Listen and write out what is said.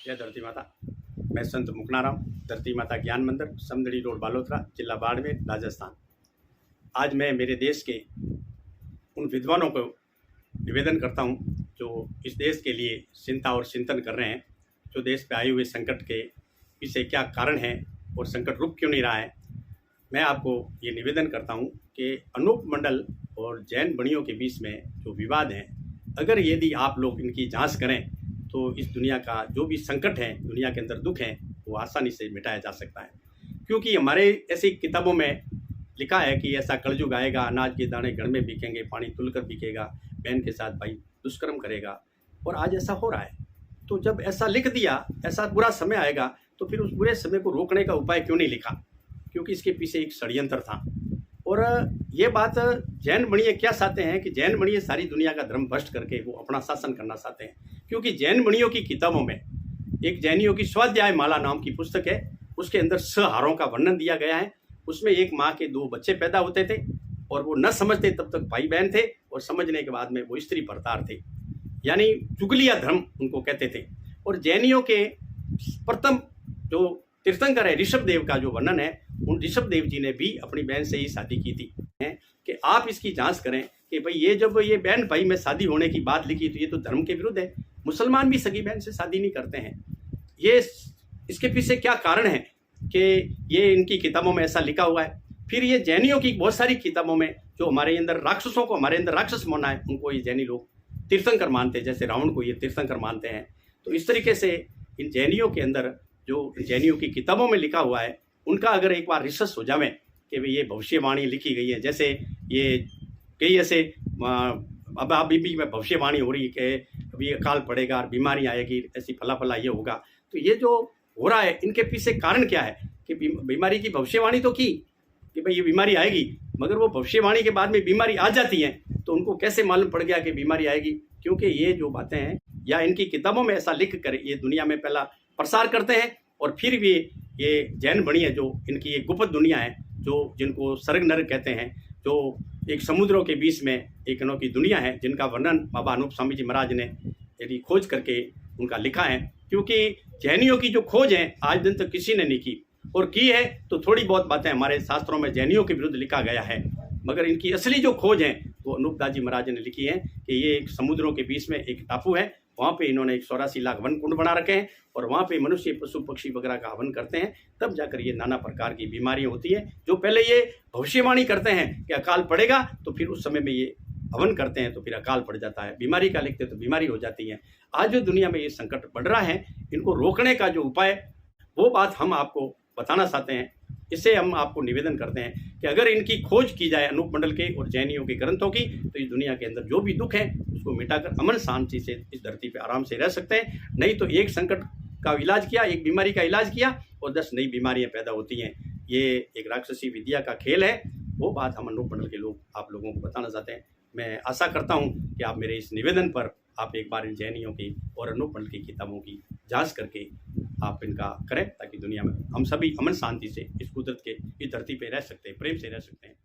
जय धरती माता। मैं संत मुकनाराम, धरती माता ज्ञान मंदिर, समदड़ी रोड, बालोतरा, जिला बाड़मेर, राजस्थान। आज मैं मेरे देश के उन विद्वानों को निवेदन करता हूं जो इस देश के लिए चिंता और चिंतन कर रहे हैं, जो देश पे आए हुए संकट के पीछे क्या कारण है और संकट रुक क्यों नहीं रहा है। मैं आपको ये निवेदन करता हूं कि अनूप मंडल और जैन बणियों के बीच में जो विवाद है, अगर यदि आप लोग इनकी जांच करें तो इस दुनिया का जो भी संकट है, दुनिया के अंदर दुख है, वो आसानी से मिटाया जा सकता है। क्योंकि हमारे ऐसी किताबों में लिखा है कि ऐसा कलयुग आएगा, अनाज के दाने घर में बिकेंगे, पानी तुलकर बिकेगा, बहन के साथ भाई दुष्कर्म करेगा, और आज ऐसा हो रहा है। तो जब ऐसा लिख दिया, ऐसा बुरा समय आएगा, तो फिर उस बुरे समय को रोकने का उपाय क्यों नहीं लिखा? क्योंकि इसके पीछे एक षड्यंत्र था। और ये बात जैन बणिये क्या चाहते हैं कि जैन बणिये सारी दुनिया का धर्म भ्रष्ट करके वो अपना शासन करना चाहते हैं। क्योंकि जैन बणियों की किताबों में एक जैनियों की स्वाध्याय माला नाम की पुस्तक है, उसके अंदर 6 हारों का वर्णन दिया गया है। उसमें एक माँ के 2 बच्चे पैदा होते थे और वो न समझते तब तक भाई बहन थे, और समझने के बाद में वो स्त्री भरतार थे, यानी चुगलिया धर्म उनको कहते थे। और जैनियों के प्रथम जो तीर्थंकर है ऋषभ देव का जो वर्णन है, उन ऋषभ देव जी ने भी अपनी बहन से ही शादी की थी। कि आप इसकी जांच करें कि भाई ये जब ये बहन भाई में शादी होने की बात लिखी तो ये तो धर्म के विरुद्ध है। मुसलमान भी सगी बहन से शादी नहीं करते हैं। ये इसके पीछे क्या कारण है कि ये इनकी किताबों में ऐसा लिखा हुआ है। फिर ये जैनियों की बहुत सारी किताबों में जो हमारे अंदर राक्षसों को हमारे अंदर राक्षस माना है, उनको ये जैनी लोग तीर्थंकर मानते हैं, जैसे रावण को ये तीर्थंकर मानते हैं। तो इस तरीके से इन जैनियों के अंदर जो जैनियों की किताबों में लिखा हुआ है, उनका अगर एक बार रिसर्च हो जाए कि भाई ये भविष्यवाणी लिखी गई है, जैसे ये कई ऐसे अब अभी भी भविष्यवाणी हो रही है कि अभी अकाल पड़ेगा और बीमारी आएगी, ऐसी फला फला ये होगा। तो ये जो हो रहा है, इनके पीछे कारण क्या है कि बीमारी की भविष्यवाणी तो की कि भाई ये बीमारी आएगी, मगर वो भविष्यवाणी के बाद में बीमारी आ जाती है, तो उनको कैसे मालूम पड़ गया कि बीमारी आएगी? क्योंकि ये जो बातें हैं या इनकी किताबों में ऐसा लिख कर ये दुनिया में पहला प्रसार करते हैं, और फिर भी ये जैन बणिये जो इनकी एक गुप्त दुनिया है, जो जिनको सर्ग नरक कहते हैं, जो एक समुद्रों के बीच में एक अनोखी दुनिया है, जिनका वर्णन बाबा अनूप स्वामी जी महाराज ने यदि खोज करके उनका लिखा है। क्योंकि जैनियों की जो खोज है आज दिन तक किसी ने नहीं की, और की है तो थोड़ी बहुत बातें हमारे शास्त्रों में जैनियों के विरुद्ध लिखा गया है, मगर इनकी असली जो खोज है वो अनूप दास जी महाराज ने लिखी है कि ये एक समुद्रों के बीच में एक टापू है, वहाँ पे इन्होंने 84 लाख वन कुंड बना रखे हैं, और वहाँ पे मनुष्य पशु पक्षी वगैरह का हवन करते हैं। तब जाकर ये नाना प्रकार की बीमारियाँ होती हैं। जो पहले ये भविष्यवाणी करते हैं कि अकाल पड़ेगा, तो फिर उस समय में ये हवन करते हैं तो फिर अकाल पड़ जाता है, बीमारी का लिखते तो बीमारी हो जाती है। आज जो दुनिया में ये संकट बढ़ रहा है, इनको रोकने का जो उपाय, वो बात हम आपको बताना चाहते हैं। इससे हम आपको निवेदन करते हैं कि अगर इनकी खोज की जाए अनूप मंडल के और जैनियों के ग्रंथों की, तो इस दुनिया के अंदर जो भी दुख है उसको मिटाकर अमन शांति से इस धरती पे आराम से रह सकते हैं। नहीं तो एक संकट का इलाज किया, एक बीमारी का इलाज किया और 10 नई बीमारियां पैदा होती हैं। ये एक राक्षसी विद्या का खेल है। वो बात हम अनूप मंडल के लोग आप लोगों को बताना चाहते हैं। मैं आशा करता हूँ कि आप मेरे इस निवेदन पर आप एक बार इन जैनियों की और अनूप मंडल की किताबों की जांच करके आप इनका करें, ताकि दुनिया में हम सभी अमन शांति से इस कुदरत के इस धरती पे रह सकते हैं, प्रेम से रह सकते हैं।